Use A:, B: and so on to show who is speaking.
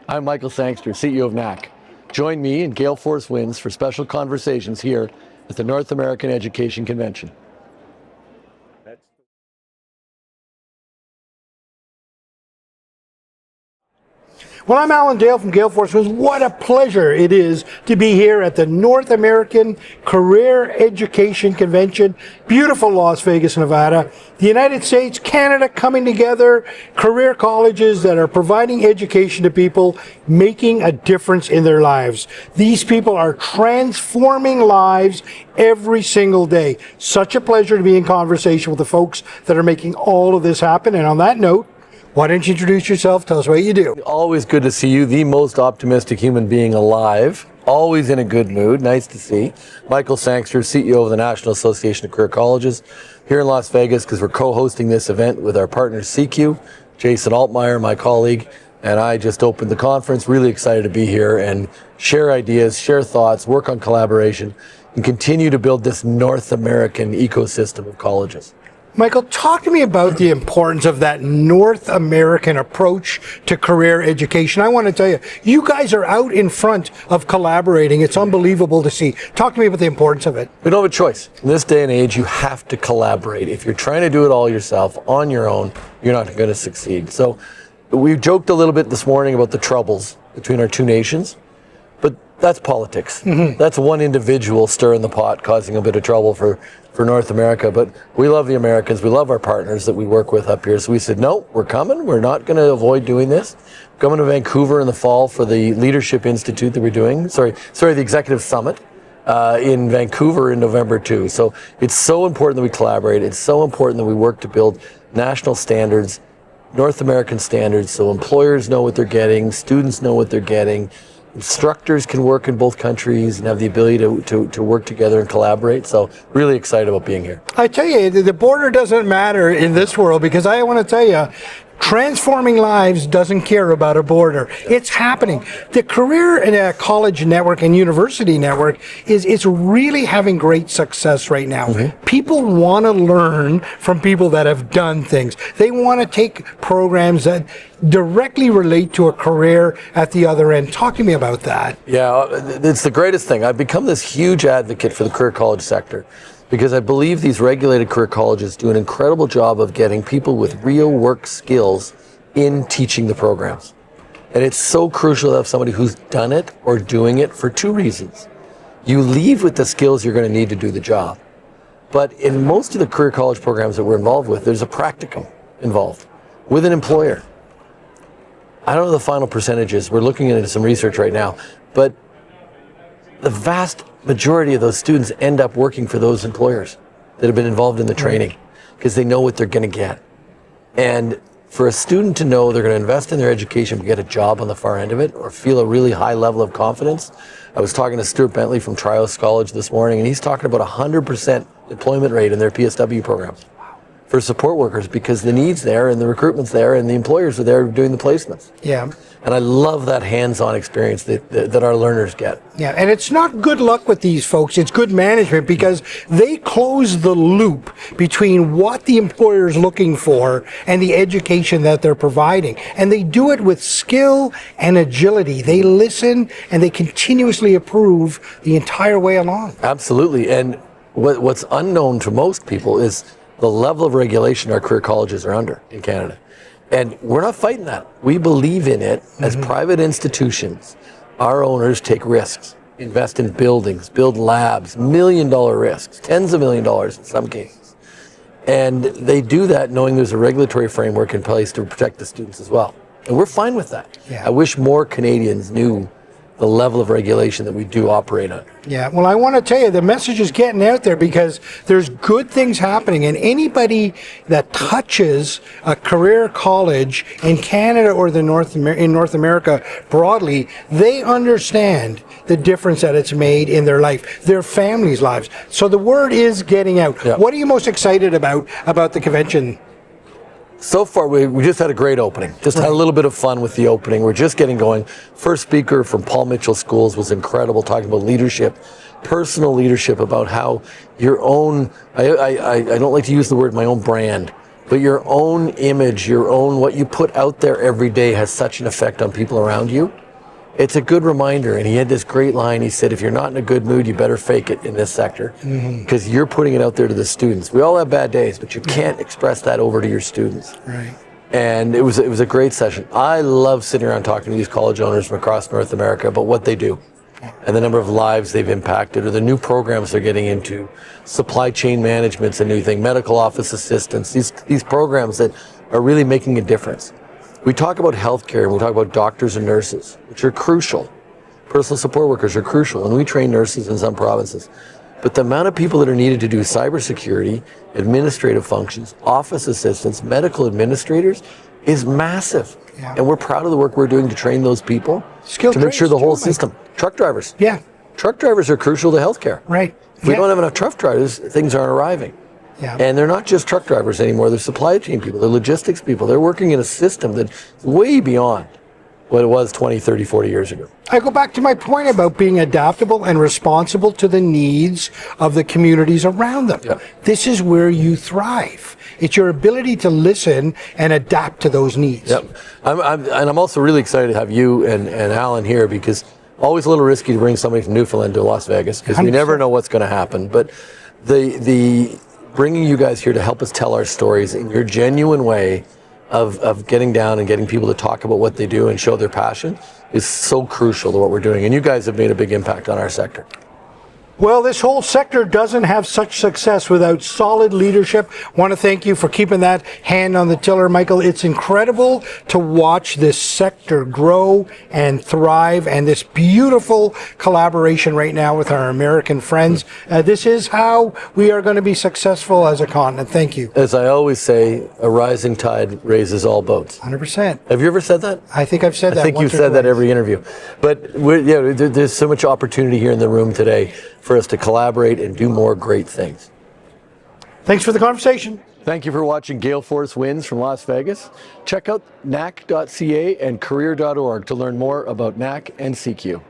A: I'm Michael Sangster, CEO of NACC. Join me and Gale Force Winds for special conversations here at the North American Education Convention.
B: Well, I'm Alan Dale from Gale Force Winds. What a pleasure it is to be here at the North American Career Education Convention. Beautiful Las Vegas, Nevada. The United States, Canada coming together, career colleges that are providing education to people, making a difference in their lives. These people are transforming lives every single day. Such a pleasure to be in conversation with the folks that are making all of this happen. And on that note, why don't you introduce yourself? Tell us what you do.
A: Always good to see you, the most optimistic human being alive. Always in a good mood. Nice to see. Michael Sangster, CEO of the National Association of Career Colleges, here in Las Vegas because we're co-hosting this event with our partner CECU. Jason Altmeyer, my colleague, and I just opened the conference. Really excited to be here and share ideas, share thoughts, work on collaboration, and continue to build this North American ecosystem of colleges.
B: Michael, talk to me about the importance of that North American approach to career education. I want to tell you, you guys are out in front of collaborating. It's unbelievable to see. Talk to me about the importance of it.
A: We don't have a choice. In this day and age, you have to collaborate. If you're trying to do it all yourself, on your own, you're not going to succeed. So we joked a little bit this morning about the troubles between our two nations, but that's politics. Mm-hmm. That's one individual stirring the pot, causing a bit of trouble for North America. But we love the Americans. We love our partners that we work with up here. So we said, no, we're coming. We're not going to avoid doing this. Coming to Vancouver in the fall for the Leadership Institute that we're doing. The Executive Summit in Vancouver in November too. So it's so important that we collaborate. It's so important that we work to build national standards, North American standards, so employers know what they're getting, students know what they're getting. Instructors can work in both countries and have the ability to work together and collaborate. So really excited about being here.
B: I tell you, the border doesn't matter in this world because I want to tell you, transforming lives doesn't care about a border. It's happening. The Career and College Network and University Network is really having great success right now. Mm-hmm. People want to learn from people that have done things. They want to take programs that directly relate to a career at the other end. Talk to me about that.
A: Yeah, it's the greatest thing. I've become this huge advocate for the career college sector, because I believe these regulated career colleges do an incredible job of getting people with real work skills in teaching the programs. And it's so crucial to have somebody who's done it or doing it for two reasons. You leave with the skills you're going to need to do the job. But in most of the career college programs that we're involved with, there's a practicum involved with an employer. I don't know the final percentages. We're looking into some research right now. But the vast majority of those students end up working for those employers that have been involved in the training because they know what they're going to get. And for a student to know they're going to invest in their education but get a job on the far end of it or feel a really high level of confidence. I was talking to Stuart Bentley from Trios College this morning, and he's talking about 100% employment rate in their PSW programs for support workers because the need's there and the recruitment's there and the employers are there doing the placements.
B: Yeah.
A: And I love that hands-on experience that our learners get.
B: Yeah, and it's not good luck with these folks, it's good management because they close the loop between what the employer is looking for and the education that they're providing. And they do it with skill and agility. They listen and they continuously improve the entire way along.
A: Absolutely, and what's unknown to most people is the level of regulation our career colleges are under in Canada. And we're not fighting that. We believe in it as private institutions. Our owners take risks, invest in buildings, build labs, $1 million risks, tens of $1 million in some cases. And they do that knowing there's a regulatory framework in place to protect the students as well. And we're fine with that. Yeah. I wish more Canadians knew the level of regulation that we do operate under.
B: Yeah, well, I want to tell you, the message is getting out there because there's good things happening, and anybody that touches a career college in Canada or in North America broadly, they understand the difference that it's made in their life, their families' lives. So the word is getting out. Yeah. What are you most excited about the convention?
A: So far, we just had a great opening. Just had a little bit of fun with the opening. We're just getting going. First speaker from Paul Mitchell Schools was incredible, talking about leadership, personal leadership, about how your own, I don't like to use the word my own brand, but your own image, your own, what you put out there every day has such an effect on people around you. It's a good reminder. And he had this great line. He said, if you're not in a good mood, you better fake it in this sector, because you're putting it out there to the students. We all have bad days, but you can't express that over to your students.
B: Right.
A: And it was a great session. I love sitting around talking to these college owners from across North America about what they do and the number of lives they've impacted, or the new programs they're getting into. Supply chain management's a new thing, medical office assistants, these programs that are really making a difference. We talk about healthcare, and we talk about doctors and nurses, which are crucial. Personal support workers are crucial, and we train nurses in some provinces. But the amount of people that are needed to do cybersecurity, administrative functions, office assistants, medical administrators is massive.
B: Yeah.
A: And we're proud of the work we're doing to train those people,
B: Skilled
A: to make sure the
B: trades
A: whole
B: too,
A: system. Truck drivers.
B: Yeah.
A: Truck drivers are crucial to healthcare.
B: Right.
A: If we don't have enough truck drivers, things aren't arriving.
B: Yeah.
A: And they're not just truck drivers anymore. They're supply chain people. They're logistics people. They're working in a system that's way beyond what it was 20, 30, 40 years ago.
B: I go back to my point about being adaptable and responsible to the needs of the communities around them.
A: Yeah.
B: This is where you thrive. It's your ability to listen and adapt to those needs.
A: Yep. I'm also really excited to have you and Alan here, because always a little risky to bring somebody from Newfoundland to Las Vegas, because we never know what's going to happen. But the bringing you guys here to help us tell our stories in your genuine way of getting down and getting people to talk about what they do and show their passion is so crucial to what we're doing. And you guys have made a big impact on our sector.
B: Well, this whole sector doesn't have such success without solid leadership. I want to thank you for keeping that hand on the tiller, Michael. It's incredible to watch this sector grow and thrive, and this beautiful collaboration right now with our American friends. This is how we are going to be successful as a continent. Thank you.
A: As I always say, a rising tide raises all boats.
B: 100%.
A: Have you ever said that?
B: I think I've said that.
A: I think you've said that every interview. But there's so much opportunity here in the room today for us to collaborate and do more great things.
B: Thanks for the conversation.
A: Thank you for watching Gale Force Winds from Las Vegas. Check out NACC.ca and career.org to learn more about NACC and CECU.